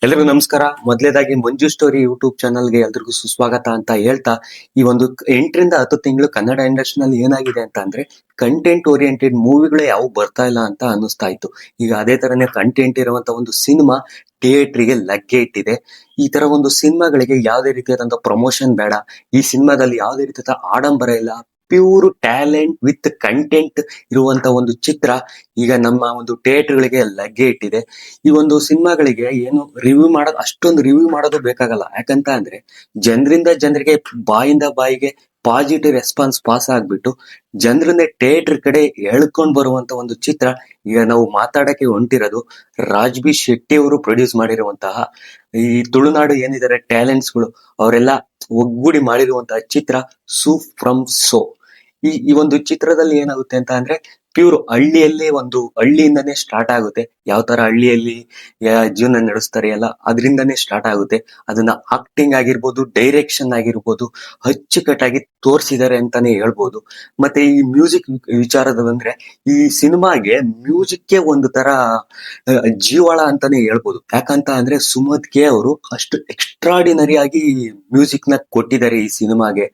ಎಲ್ರಿಗೂ ನಮಸ್ಕಾರ. ಮೊದಲನೇದಾಗಿ ಮಂಜು ಸ್ಟೋರಿ ಯೂಟ್ಯೂಬ್ ಚಾನಲ್ಗೆ ಎಲ್ರಿಗೂ ಸುಸ್ವಾಗತ ಅಂತ ಹೇಳ್ತಾ, ಈ ಒಂದು 8ರಿಂದ 10 ತಿಂಗಳು ಕನ್ನಡ ಇಂಡಸ್ಟ್ರಿನಲ್ಲಿ ಏನಾಗಿದೆ ಅಂತ ಅಂದ್ರೆ ಕಂಟೆಂಟ್ ಓರಿಯೆಂಟೆಡ್ ಮೂವಿಗಳೇ ಯಾವ ಬರ್ತಾ ಇಲ್ಲ ಅಂತ ಅನ್ನಿಸ್ತಾ ಇತ್ತು. ಈಗ ಅದೇ ತರನೇ ಕಂಟೆಂಟ್ ಇರುವಂತ ಒಂದು ಸಿನಿಮಾ ಥಿಯೇಟರ್ಗೆ ಲಗ್ಗೆ ಇಟ್ಟಿದೆ. ಈ ತರ ಒಂದು ಸಿನಿಮಾಗಳಿಗೆ ಯಾವುದೇ ರೀತಿಯಾದಂತ ಪ್ರಮೋಷನ್ ಬೇಡ. ಈ ಸಿನಿಮಾದಲ್ಲಿ ಯಾವುದೇ ರೀತಿಯಾದ ಆಡಂಬರ ಇಲ್ಲ. ಪ್ಯೂರ್ ಟ್ಯಾಲೆಂಟ್ ವಿತ್ ಕಂಟೆಂಟ್ ಇರುವಂತ ಒಂದು ಚಿತ್ರ ಈಗ ನಮ್ಮ ಒಂದು ಥಿಯೇಟರ್ಗಳಿಗೆ ಲಗ್ಗೆ ಇಟ್ಟಿದೆ. ಈ ಒಂದು ಸಿನಿಮಾಗಳಿಗೆ ಏನು ಅಷ್ಟೊಂದು ರಿವ್ಯೂ ಮಾಡೋದು ಬೇಕಾಗಲ್ಲ. ಯಾಕಂತ ಅಂದ್ರೆ ಜನರಿಂದ ಜನರಿಗೆ, ಬಾಯಿಂದ ಬಾಯಿಗೆ ಪಾಸಿಟಿವ್ ರೆಸ್ಪಾನ್ಸ್ ಪಾಸ್ ಆಗ್ಬಿಟ್ಟು ಜನರನ್ನೇ ಥಿಯೇಟರ್ ಕಡೆ ಎಳ್ಕೊಂಡ್ ಬರುವಂತ ಒಂದು ಚಿತ್ರ ಈಗ ನಾವು ಮಾತಾಡಕ್ಕೆ ಹೊಂಟಿರೋದು. ರಾಜ್ ಬಿ ಶೆಟ್ಟಿ ಅವರು ಪ್ರೊಡ್ಯೂಸ್ ಮಾಡಿರುವಂತಹ ಈ ತುಳುನಾಡು ಏನಿದ್ದಾರೆ ಟ್ಯಾಲೆಂಟ್ಸ್ ಗಳು, ಅವರೆಲ್ಲ ಒಗ್ಗೂಡಿ ಮಾಡಿರುವಂತಹ ಚಿತ್ರ ಸೂಪ್ ಫ್ರಮ್ ಸೋ. ಈ ಒಂದು ಚಿತ್ರದಲ್ಲಿ ಏನಾಗುತ್ತೆ ಅಂತ ಅಂದ್ರೆ ಪ್ಯೂರ್ ಹಳ್ಳಿಯಲ್ಲಿ, ಒಂದು ಹಳ್ಳಿಯಿಂದಾನೇ ಸ್ಟಾರ್ಟ್ ಆಗುತ್ತೆ. ಯಾವ ತರ ಹಳ್ಳಿಯಲ್ಲಿ ಜೀವನ ನಡೆಸ್ತಾರೆ ಎಲ್ಲ ಅದರಿಂದಾನೇ ಸ್ಟಾರ್ಟ್ ಆಗುತ್ತೆ. ಅದನ್ನ ಆಕ್ಟಿಂಗ್ ಆಗಿರ್ಬೋದು, ಡೈರೆಕ್ಷನ್ ಆಗಿರ್ಬೋದು, ಅಚ್ಚುಕಟ್ಟಾಗಿ ತೋರಿಸಿದ್ದಾರೆ ಅಂತಾನೆ ಹೇಳ್ಬೋದು. ಮತ್ತೆ ಈ ಮ್ಯೂಸಿಕ್ ವಿಚಾರದ ಬಂದ್ರೆ ಈ ಸಿನಿಮಾಗೆ ಮ್ಯೂಸಿಕ್ಗೆ ಒಂದು ತರ ಜೀವಾಳ ಅಂತಾನೆ ಹೇಳ್ಬೋದು. ಯಾಕಂತ ಅಂದ್ರೆ ಸುಮಂತ್ ಕೆ ಅವರು ಅಷ್ಟು ಎಕ್ಸ್ಟ್ರಾಡಿನರಿ ಆಗಿ ಮ್ಯೂಸಿಕ್ ನ ಕೊಟ್ಟಿದ್ದಾರೆ ಈ ಸಿನಿಮಾಗೆ.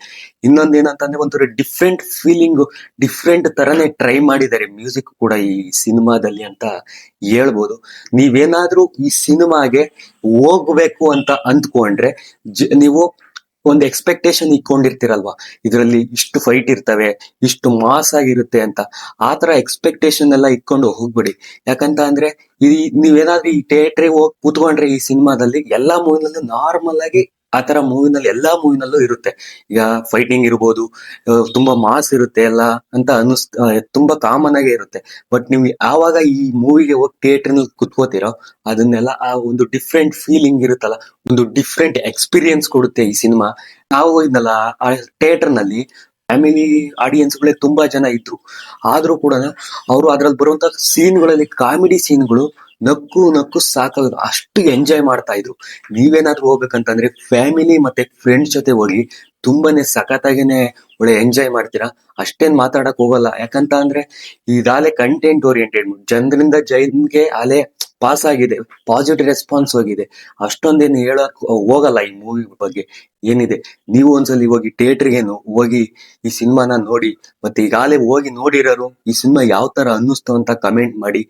ಇನ್ನೊಂದೇನಂತಂದ್ರೆ ಒಂಥರ ಡಿಫ್ರೆಂಟ್ ಫೀಲಿಂಗ್, ಡಿಫ್ರೆಂಟ್ ತರನೇ ಟ್ರೈ ಮಾಡಿದ್ದಾರೆ ಮ್ಯೂಸಿಕ್ ಕೂಡ ಈ ಸಿನಿಮಾದಲ್ಲಿ ಅಂತ ಹೇಳ್ಬೋದು. ನೀವೇನಾದ್ರೂ ಈ ಸಿನಿಮಾಗೆ ಹೋಗ್ಬೇಕು ಅಂತ ಅಂದ್ಕೊಂಡ್ರೆ ನೀವು ಒಂದು ಎಕ್ಸ್ಪೆಕ್ಟೇಷನ್ ಇಟ್ಕೊಂಡಿರ್ತೀರಲ್ವಾ, ಇದರಲ್ಲಿ ಇಷ್ಟು ಫೈಟ್ ಇರ್ತವೆ, ಇಷ್ಟು ಮಾಸ್ ಆಗಿರುತ್ತೆ ಅಂತ. ಆತರ ಎಕ್ಸ್ಪೆಕ್ಟೇಷನ್ ಎಲ್ಲ ಇಟ್ಕೊಂಡು ಹೋಗ್ಬಿಡಿ. ಯಾಕಂತ ಅಂದ್ರೆ ನೀವೇನಾದ್ರೂ ಈ ಥಿಯೇಟ್ರಿಗೆ ಹೋಗಿ ಕೂತ್ಕೊಂಡ್ರೆ ಈ ಸಿನಿಮಾದಲ್ಲಿ ಎಲ್ಲಾ ಮೂವಿನಲ್ಲೂ ನಾರ್ಮಲ್ ಆಗಿ ಆತರ ಮೂವಿನಲ್ಲಿ ಎಲ್ಲಾ ಮೂವಿನಲ್ಲೂ ಇರುತ್ತೆ. ಈಗ ಫೈಟಿಂಗ್ ಇರ್ಬೋದು, ತುಂಬಾ ಮಾಸ್ ಇರುತ್ತೆ ಎಲ್ಲ ಅಂತ ತುಂಬಾ ಕಾಮನ್ ಆಗೇ ಇರುತ್ತೆ. ಬಟ್ ನೀವು ಯಾವಾಗ ಈ ಮೂವಿಗೆ ಹೋಗಿ ಥಿಯೇಟರ್ ನಲ್ಲಿ ಕುತ್ಕೋತಿರೋ ಅದನ್ನೆಲ್ಲ ಆ ಒಂದು ಡಿಫ್ರೆಂಟ್ ಫೀಲಿಂಗ್ ಇರುತ್ತಲ್ಲ, ಒಂದು ಡಿಫ್ರೆಂಟ್ ಎಕ್ಸ್ಪೀರಿಯನ್ಸ್ ಕೊಡುತ್ತೆ ಈ ಸಿನಿಮಾ. ನಾವು ಇದನ್ನಲ್ಲ ಆ ಥಿಯೇಟರ್ ನಲ್ಲಿ ಫ್ಯಾಮಿಲಿ ಆಡಿಯನ್ಸ್ ಗಳೇ ತುಂಬಾ ಜನ ಇದ್ರು. ಆದ್ರೂ ಕೂಡ ಅವರು ಅದ್ರಲ್ಲಿ ಬರುವಂತ ಸೀನ್ಗಳಲ್ಲಿ, ಕಾಮಿಡಿ ಸೀನ್ಗಳು ನಕ್ಕು ನಕ್ಕು ಸಾಕಾಗ ಅಷ್ಟು ಎಂಜಾಯ್ ಮಾಡ್ತಾ ಇದ್ರು. ನೀವೇನಾದ್ರೂ ಹೋಗ್ಬೇಕಂತಂದ್ರೆ ಫ್ಯಾಮಿಲಿ ಮತ್ತೆ ಫ್ರೆಂಡ್ಸ್ ಜೊತೆ ಹೋಗಿ ತುಂಬಾನೇ ಸಖತ್ತಾಗೇನೆ ಒಳ್ಳೆ ಎಂಜಾಯ್ ಮಾಡ್ತೀರಾ. ಅಷ್ಟೇನ್ ಮಾತಾಡಕ್ ಹೋಗಲ್ಲ. ಯಾಕಂತ ಅಂದ್ರೆ ಇದಾಲೆ ಕಂಟೆಂಟ್ ಓರಿಯೆಂಟೆಡ್, ಜನರಿಂದ ಜನಗೆ ಅಲೆ ಪಾಸ್ ಆಗಿದೆ, ಪಾಸಿಟಿವ್ ರೆಸ್ಪಾನ್ಸ್ ಹೋಗಿದೆ. ಅಷ್ಟೊಂದೇನು ಹೇಳಕ್ ಹೋಗಲ್ಲ ಈ ಮೂವಿ ಬಗ್ಗೆ ಏನಿದೆ. ನೀವು ಒಂದ್ಸಲಿ ಹೋಗಿ ಥಿಯೇಟರ್ಗೇನು ಹೋಗಿ ಈ ಸಿನಿಮಾನ ನೋಡಿ. ಮತ್ತೆ ಈಗಾಗಲೇ ಹೋಗಿ ನೋಡಿರೋರು ಈ ಸಿನಿಮಾ ಯಾವ ತರ ಅನ್ನಿಸ್ತು ಅಂತ ಕಮೆಂಟ್ ಮಾಡಿ.